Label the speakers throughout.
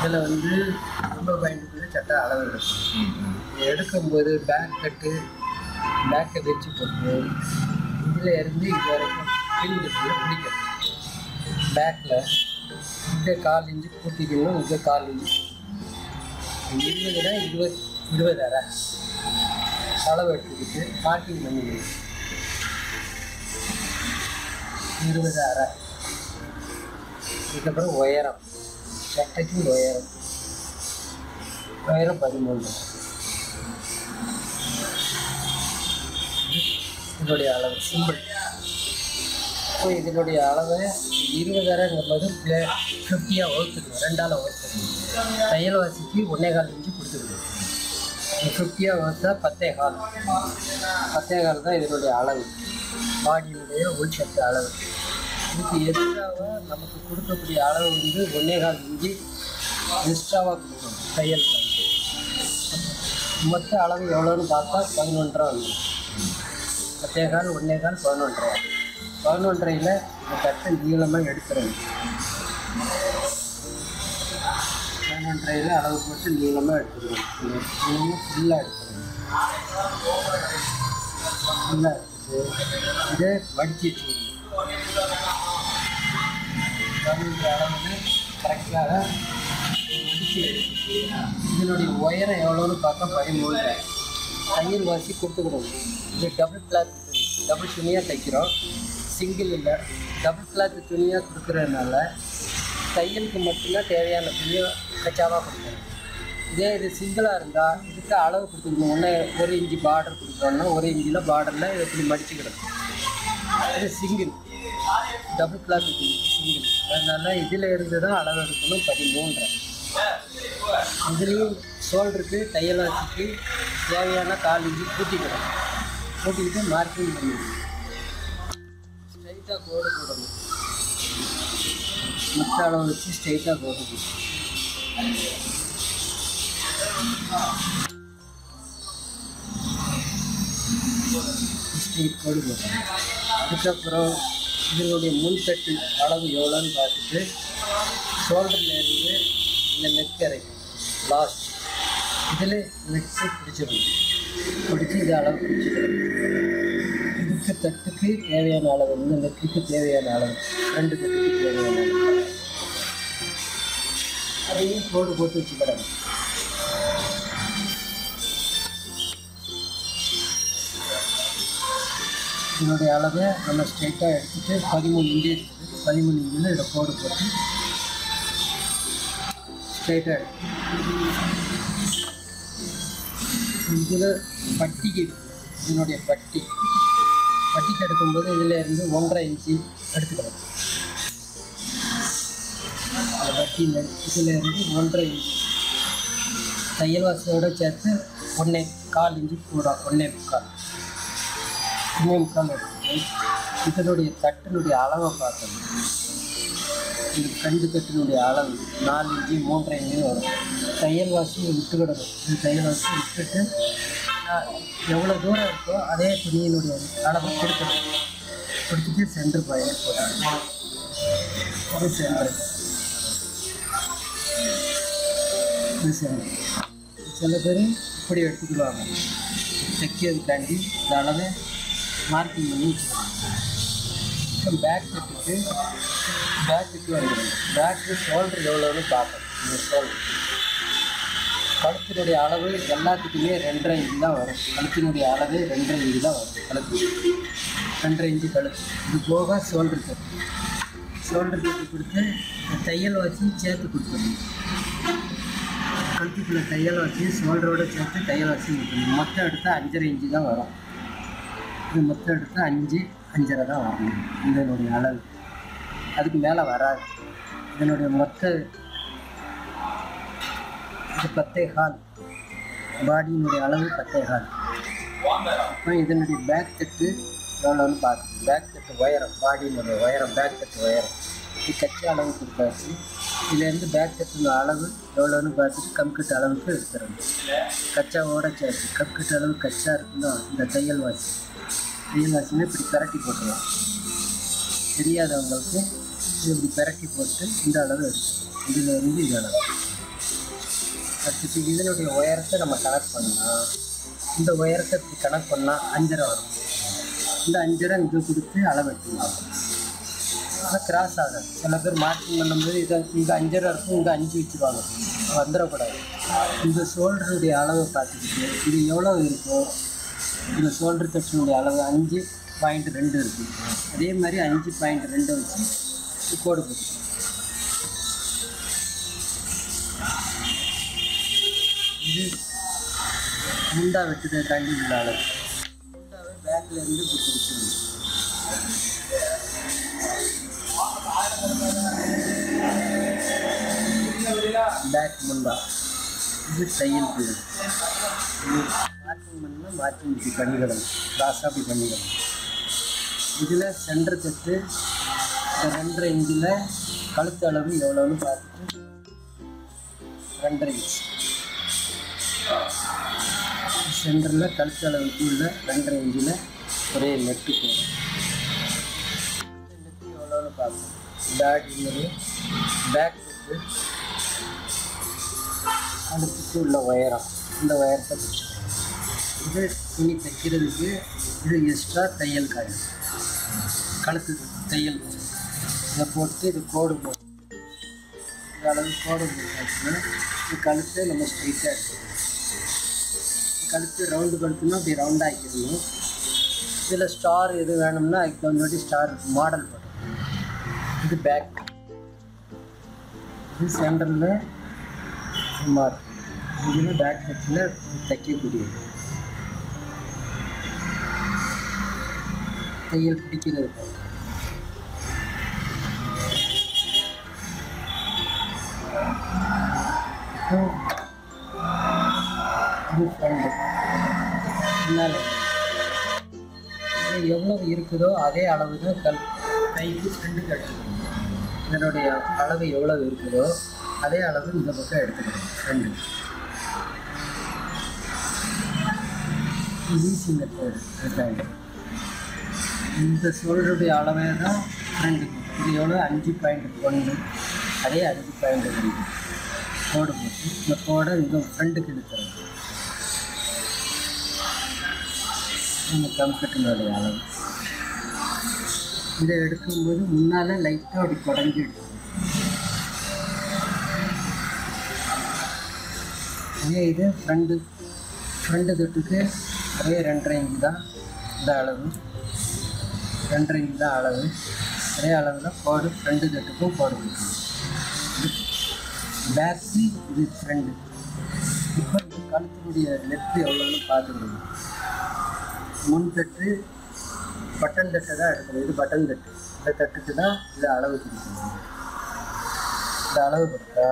Speaker 1: இதில் வந்து ரொம்ப பயன்படுது சட்டை அளவு எடுக்கும். எடுக்கும்போது பேக்கை வச்சு போட்டு இதில் இருந்து இது வரைக்கும் பின் பிடிக்கும். பேக்கில் இங்கே 1/4 இன்ச்சு கூட்டிக்கணும், இங்கே 1/4 இன்ச்சு 20னா 20 அரை அளவு எடுத்துக்கிட்டு மார்க்கிங் பண்ணிக்கணும். 20 அரை. இதுக்கப்புறம் உயரம், சட்டைக்கு உயரம் 13. இதனுடைய அளவு சிம்பிள். ஸோ இதனுடைய அளவை 20 அரைங்கும்போது 50ஆக வகுத்துக்கணும், 2ஆல் வகுத்துக்கணும். தையல் வாசிக்கு 1.25 இன்ச்சு கொடுத்துக்கணும். 50ஆக வகுத்தா 10.25 தான் இதனுடைய அளவு, பாடியினுடைய உள் சட்டு அளவு. இதுக்கு எதிராக நமக்கு கொடுக்கக்கூடிய அளவு வந்து 1.25 இன்ச்சு எக்ஸ்ட்ராவாக கொடுக்கணும் தையல். மொத்த அளவு எவ்வளோன்னு பார்த்தா 11.5 வந்து 10.25 1.25 11.5. 11.5ல் இந்த தட்டை நீளமாக எடுத்துறேன். 11.5ல் அளவு போட்டு நீளமாக எடுத்துக்கிறேன். ஃபுல்லாக எடுத்துக்கிறேன். ஃபுல்லாக எடுத்துட்டு இதை வடித்து வச்சுக்கணும். அளவுன்னு கரெக்டாக வடித்து இதனுடைய உயரம் எவ்வளோன்னு பார்த்தா 13. தையல் வாசி கொடுத்துக்கணும். இது டபுள் துணியாக தைக்கிறோம், சிங்கிள் இல்லை. டபுள் கிளாத் துணியாக கொடுக்குறதுனால தையலுக்கு மட்டும்தான் தேவையான துணியை கச்சாவாக கொடுக்கணும். இதே இது சிங்கிளாக இருந்தால் இதுக்கு அளவு கொடுத்துக்கணும். 1 இன்ச்சு பார்டர் கொடுக்குறோன்னா 1 இன்ச்சில் பார்டரில் இதை இப்படி மடிச்சுக்கிடும். இது சிங்கிள், டபுள் கிளாத் துணி சிங்கிள். அதனால் இதில் இருந்து தான் அளவு எடுக்கணும் 13. இதுலேயும் ஷோல்டருக்கு தையல் வாசிக்கு தேவையான 1/4 இன்ச்சு கூட்டிக்கிடும். கூட்டிக்கிட்டு மார்க்கிங் பண்ணிடணும். ஸ்ட்ரைட்டாக கோடு போடணும். மற்ற அளவு வச்சு ஸ்ட்ரைட்டாக கோடு போடணும். ஸ்ட்ரைட் கோடு போடணும். அதுக்கப்புறம் இதனுடைய முன்தட்டு அளவு எவ்வளோன்னு பார்த்துட்டு ஷோல்டரில் இருந்து இந்த நெக் வரைக்கும் லாஸ்ட் இதில் நெக்ஸு பிடிச்சிடணும். பிடிச்சி இது அளவு பிடிச்சிடணும். இதுக்கு தட்டுக்கு தேவையான அளவு, இந்த நெக்குக்கு தேவையான அளவு, 2 தட்டுக்கு தேவையான அளவு அதையும் கோடு போட்டு வச்சுக்கிடணும். இதனுடைய அளவை நம்ம ஸ்ட்ரைட்டாக எடுத்துகிட்டு 13 இன்ச்சு இருக்குது. 13 இன்ச்சில் இதை கோடு போட்டு ஸ்ட்ரைட்டாக இதில் பட்டிக்கு இதனுடைய பட்டிக்கு எடுக்கும்போது இதில் இருந்து 1.5 இன்ச்சு எடுத்துக்கலாம். அந்த பட்டி இதில் இருந்து 1.5 இன்ச்சு தையல் வாசியோடு சேர்த்து 1.25 இன்ச்சு கூட 1.25 எடுத்துட்டு இதனுடைய தட்டினுடைய அளவை பார்க்கணும். இந்த 2 தட்டினுடைய அளவு 4 இன்ச்சு 3.5 இன்ச்சு வரும். தையல் வாசியை விட்டுக்கிடணும். இந்த தையல் வாசியை விட்டுட்டு எவ்வளோ தூரம் இருக்கோ அதே துணியினுடைய அளவு கொடுக்கணும். கொடுத்துட்டு சென்டர் பாயிண்ட் போடணும். இது சென்டர், இது சென்டர். சில பேர் இப்படி எடுத்துக்கிடுவாங்க. தைக்கிறதுக்காண்டி இந்த அளவை மார்க்கிங் பண்ணி வச்சுக்கணும். பேக்குக்கு வந்துடும். பேக்கு ஷோல்டர் எவ்வளோன்னு பார்க்கணும். இந்த ஷோல்டர் கழுத்தினுடைய அளவு எல்லாத்துக்குமே 2.5 இன்ச்சு தான் வரும். கழுத்தினுடைய அளவு 2.5 இன்ச்சு தான் வரும். கழுத்து 2.5 இன்ச்சு கழுத்து. இது போக ஷோல்டர் கட்டு கொடுத்து தையல் வச்சு சேர்த்து கொடுத்துடணும். கழுத்துக்குள்ளே தையல் வச்சு ஷோல்டரோடு சேர்த்து தையல் வச்சு கொடுக்கணும். மொத்தம் எடுத்தால் 5.5 இன்ச்சு தான் வரும். இது மொத்தம் எடுத்தால் 5.5 தான் வரணும் இதனுடைய அளவு. அதுக்கு மேலே வராது. இதனுடைய மொத்த இது 10.25, பாடியினுடைய அளவு 10.25. அப்புறம் இதனுடைய பேக் தட்டு எவ்வளோன்னு பார்க்கணும். பேக் தட்டு உயரம், பாடியினுடைய உயரம், பேக் தட்டு உயரம் இது கட்சி அளவு கொடுத்தாச்சு. இதுலேருந்து பேக் கட்டின அளவு எவ்வளோன்னு பார்த்துட்டு கம்கட்டு அளவுக்கு எடுத்துடணும். கச்சாவோட சேர்த்து கம்கட்டு அளவு கச்சா இருக்குன்னா இந்த தையல் வாசினா இப்படி பிரட்டி போட்டுருவோம். தெரியாதவங்களுக்கு இப்படி பிரட்டி போட்டு இந்த அளவு எடுத்துக்கணும். இதிலேருந்து இது அளவு அடுத்து இதனுடைய உயரத்தை நம்ம கணக்கு பண்ணலாம். இந்த உயரத்தை இப்படி கணக்கு பண்ணால் 5.5 வரும். இந்த 5.5 இங்கே கொடுத்து அளவு எடுத்துக்கலாம். ஆனால் கிராஸ் ஆகாது. சில பேர் மார்க்கிங் பண்ணும்போது இதை இங்கே 5.5 இருக்கும், இங்கே 5 வச்சுருவாங்க. வந்துடக்கூடாது. இந்த ஷோல்டருடைய அளவை பார்த்துக்கிட்டு இது எவ்வளோ இருக்கோ இந்த ஷோல்டர் கட்சினுடைய அளவு 5.2 இருக்குது. அதே மாதிரி 5.2 வச்சு கோடு போட்டு இது முண்டா வெட்டுறதுக்காண்டி உள்ள அளவு. முண்டாவை பேக்லேருந்து இப்படி கொடுத்துருங்க. பேக் முண்டா இது தையல் புள்ளி. மார்க்கிங் பண்ணால் மார்க்கிங் இப்படி பண்ணிக்கிடணும். கிராஸாக அப்படி பண்ணிக்கிடணும். இதில் சென்டர் தட்டு இந்த 2.5 இன்ச்சில் கழுத்து அளவு எவ்வளோன்னு பார்த்துட்டு 2.5 இன்ச் சென்டரில் கழுத்து அளவுக்கு உள்ள 2.5 இன்ச்சில் ஒரே நெட்டு போடும். இந்த நெட்டு எவ்வளோன்னு பார்ப்போம். பேக் இன்னொரு பேக் நெட்டு அடுத்துக்கு உள்ள உயரம் இந்த உயரத்தை பிடிச்சிக்கணும். இது துணி தைக்கிறதுக்கு இது எக்ஸ்ட்ரா தையல் காய் கழுத்து தையல் இதை போட்டு இது கோடு போட்டு இந்த அளவு கோடு போட்டாச்சுன்னா இது கழுத்தை நம்ம ஸ்ட்ரைட்டாக எடுத்துக்கணும். கழுத்து ரவுண்டு கழுத்துனா அப்படி ரவுண்டாக ஆக்கிடணும். இதில் ஸ்டார் எது வேணும்னா அதுக்கு முன்னாடி ஸ்டார் மாடல் போட்டுக்கணும். இது பேக் இது சென்டரில் சுமார் இதில் பேக் கட்டில் தைக்கக்கூடியது தையல் பிடிக்கிறது. இது ஃப்ரெண்டு முன்னால் இது எவ்வளோ இருக்குதோ அதே அளவு தான் கைக்கு ஃப்ரெண்டு எடுத்துக்கணும். இதனுடைய அளவு எவ்வளோ இருக்குதோ அதே அளவு இந்த பக்கம் எடுத்துக்கணும். Friend easy method. இந்த ஷோல்டருடைய அளவே தான் ஃப்ரெண்டுக்கு. இது எவ்வளோ 5.1 அதே 5.2 கோடு போட்டு இந்த கோடை இந்த ஃப்ரெண்டுக்கு எடுத்துறது. இந்த கம்கட்டினுடைய அளவு இதை எடுக்கும்போது முன்னால் லைட்டாக அப்படி குடஞ்சி எடுக்கணும். அதே இது ஃப்ரெண்டு தொட்டுக்கு அதே 2.5 இன்ச்சு தான் இந்த அளவு. 2.5 இன்ச்சு தான் அளவு. அதே அளவில் கோடு ஃப்ரெண்டு தொட்டுக்கும் கோடு கொடுக்கணும். பேக்கு இது ஃப்ரெண்டு. இப்போ இது கழுத்தினுடைய லெஃப்ட் எவ்வளோன்னு பார்த்துக்கணும். முன் தட்டு பட்டன் தட்டை தான் எடுக்கணும். இது பட்டன் தட்டு. இந்த தட்டுக்கு தான் இதை அளவு கொடுக்கணும். இந்த அளவு கொடுத்தா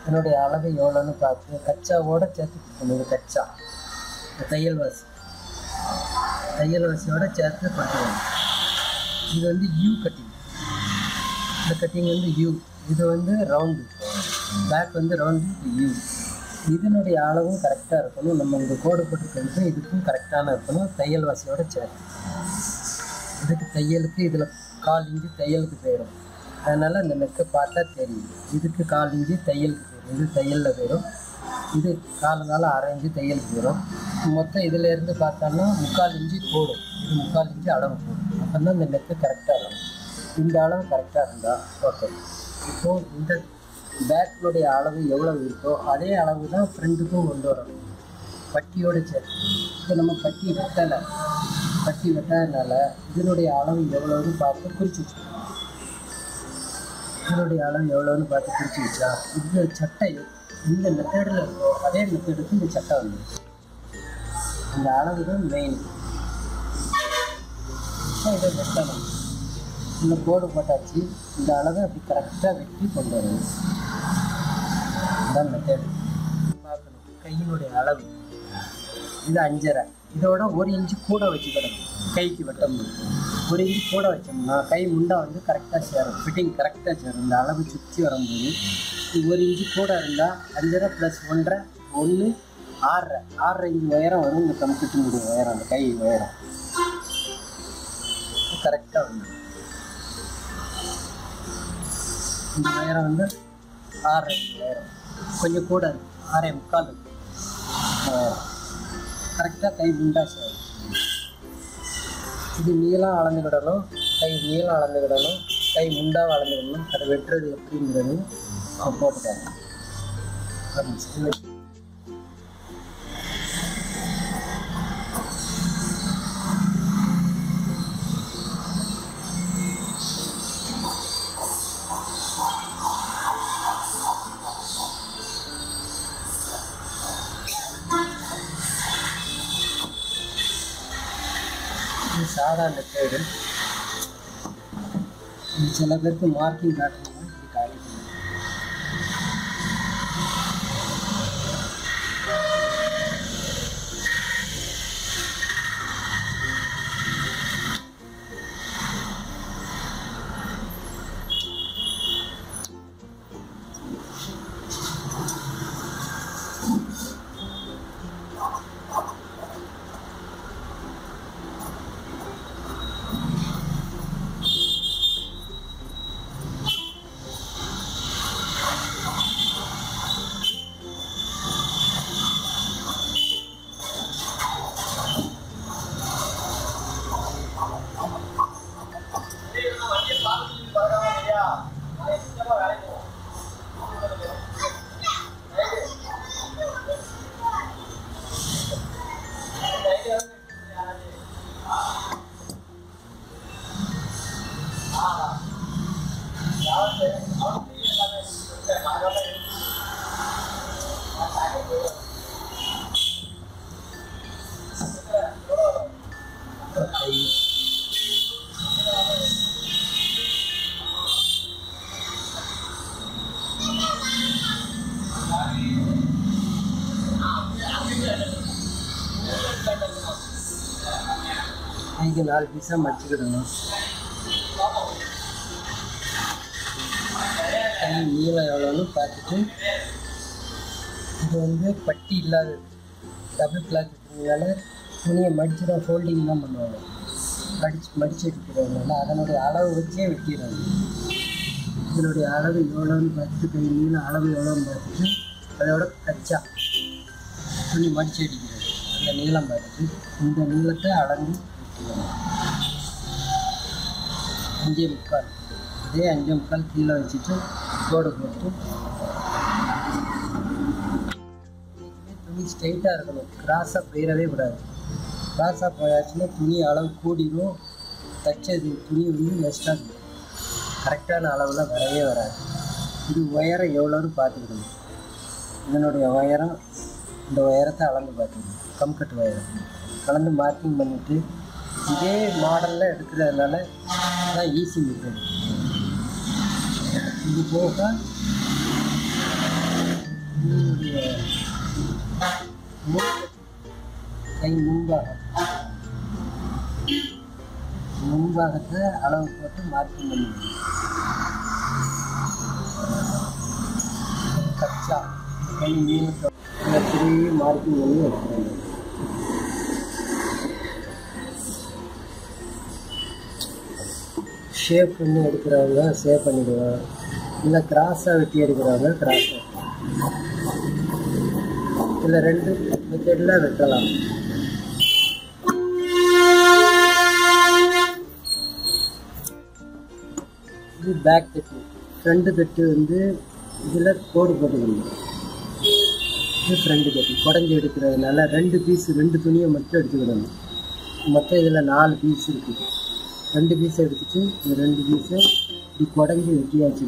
Speaker 1: என்னுடைய அளவு எவ்வளோன்னு பார்த்து கச்சாவோடு சேர்த்து கொடுக்கணும். இது கச்சா இந்த தையல் வாசியோடு சேர்த்து கொடுக்கணும். இது வந்து யூ கட்டிங். இந்த கட்டிங் வந்து யூ. இது வந்து ரவுண்டு. பேக் வந்து ரவுண்டு. இது யூ. இதனுடைய அளவும் கரெக்டாக இருக்கணும். நம்ம இங்கே கோடு போட்டுக்கிறது இதுக்கும் கரெக்டான இருக்கணும். தையல் வாசியோடு சேர்த்து இதுக்கு தையலுக்கு இதில் 1/4 இன்ச்சு தையலுக்கு போயிடும். அதனால் இந்த நெக்கை பார்த்தா தெரியும். இதுக்கு 1/4 இன்ச்சு தையலுக்கு போயிடும். இது தையலில் போயிடும். இது 1/4 இன்ச்சு தையலுக்கு போயிடும். மொத்தம் இதிலேருந்து பார்த்தோம்னா 3/4 இன்ச்சு போடும். இது 3/4 இன்ச்சு அளவு போடும். அப்போ தான் இந்த நெக்கு கரெக்டாக இருக்கும். இந்த அளவு கரெக்டாக இருந்தால் ஓகே. இப்போது இந்த பேக்கினுடைய அளவு எவ்வளோ இருக்கோ அதே அளவு தான் ஃப்ரெண்டுக்கும் கொண்டு வரணும். பட்டியோடு சேர்த்து இப்போ நம்ம பட்டி வெட்டாதனால இதனுடைய அளவு எவ்வளோன்னு பார்த்து குறித்து வச்சுக்கணும். இதனுடைய அளவு எவ்வளோன்னு பார்த்து குறித்து வச்சா இந்த சட்டை இந்த மெத்தடில் இருக்கோ அதே மெத்தடுக்கு இந்த சட்டை வந்து இந்த அளவு தான் மெயின். இப்போ இதை வெட்டணும். இந்த கோடு போட்டாச்சு. இந்த அளவை அப்படி கரெக்டாக வெட்டி கொண்டு வரணும். இதுதான் மெத்தடு. பார்க்கணும் கையினுடைய அளவு இது 5.5. இதோட 1 இன்ச்சு கூட வச்சுக்கிடணும் கைக்கு வெட்டும். 1 இன்ச்சு கூட வச்சோம்னா கை முண்டா வந்து கரெக்டாக சேரும், ஃபிட்டிங் கரெக்டாக சேரும். இந்த அளவு சுற்றி வரும்போது 1 இன்ச்சு கூட இருந்தால் 5.5 + 1.5 1 6.5 இன்ச்சு உயரம் வரும். இந்த கம்ப்யூட்டர் முடியும் உயரம், அந்த கை உயரம் கரெக்டாக வந்து இந்த உயரம் வந்து 6.5 உயரம், கொஞ்சம் கூட 6.25 கரெக்டாக கை முண்டா சேரும். இது நீளம் அளந்துக்கிடணும், கை நீளம் அளந்துக்கிடணும், கை முண்டாக அளந்துக்கிடணும். அதை வெட்டுறது எப்படிங்கிறது போட்டுட்டாங்க. சாதாரண பேர் சில பேருக்கு மார்க்கிங் காட்டணும்னா இப்படி காட்டிக்கணும். கைக்கு 4 பீஸாக மடிச்சுக்கிடணும். கை நீளம் எவ்வளோன்னு பார்த்துட்டு, இது வந்து பட்டி இல்லாத டபுள் கிளாத் இருக்கிறதுனால துணியை மடித்து தான் ஃபோல்டிங் தான் பண்ணுவாங்க. மடித்து எடுக்கிறதுனால அதனுடைய அளவு வச்சே வெட்டிடுறாங்க. இதனுடைய அளவு எவ்வளோன்னு பார்த்துட்டு, கை நீளம் அளவு எவ்வளோன்னு பார்த்துட்டு, அதோட கச்சா துணி மடித்து அடிக்கிறது அந்த நீளம் பார்த்துட்டு இந்த நீளத்தை அளந்து 5.25 இதே 5.25 கீழே வச்சுட்டு கோடு போட்டு துணி ஸ்ட்ரைட்டாக இருக்கணும். கிராஸாக போயிடவே கூடாது. கிராஸாக போயாச்சுன்னா துணி அளவு கூடிடும். தச்சது துணி வந்து நெஸ்டாக கரெக்டான அளவில் வரவே வராது. இது உயரம் எவ்வளோன்னு பார்த்துக்கணும். இதனுடைய உயரம் இந்த உயரத்தை அளந்து பார்த்துக்கணும். கம்கட்டு உயரம் கலந்து மார்க்கிங் பண்ணிவிட்டு இதே மாடலில் எடுக்கிறதுனால தான் ஈஸி மெத்தட். இது போக இதனுடைய கை முன்பாகத்தை அளவு போட்டு மார்க்கிங் பண்ணிக்கணும். கச்சா கை நீளத்தை பெரிய மார்க்கிங் பண்ணி எடுத்துக்கணும். ஷேப் பண்ணி எடுக்கிறவங்க ஷேப் பண்ணிடுவோம். இல்லை கிராஸாக வெட்டி எடுக்கிறவங்க கிராஸாக. இதில் 2 மெத்தடில் வெட்டலாம். இது பேக் தட்டு. ஃப்ரண்ட் தட்டு வந்து இதில் கோடு போட்டுக்கணும். இது ஃப்ரண்ட் தட்டு குடஞ்சி எடுக்கிறதுனால 2 பீஸ் 2 துணியை மட்டும் எடுத்துக்கிடணும். மொத்தம் இதில் 4 பீஸ் இருக்குது. 2 பீஸ் எடுத்துட்டு இந்த 2 பீஸை இப்படி குடஞ்சி வெட்டியாச்சு.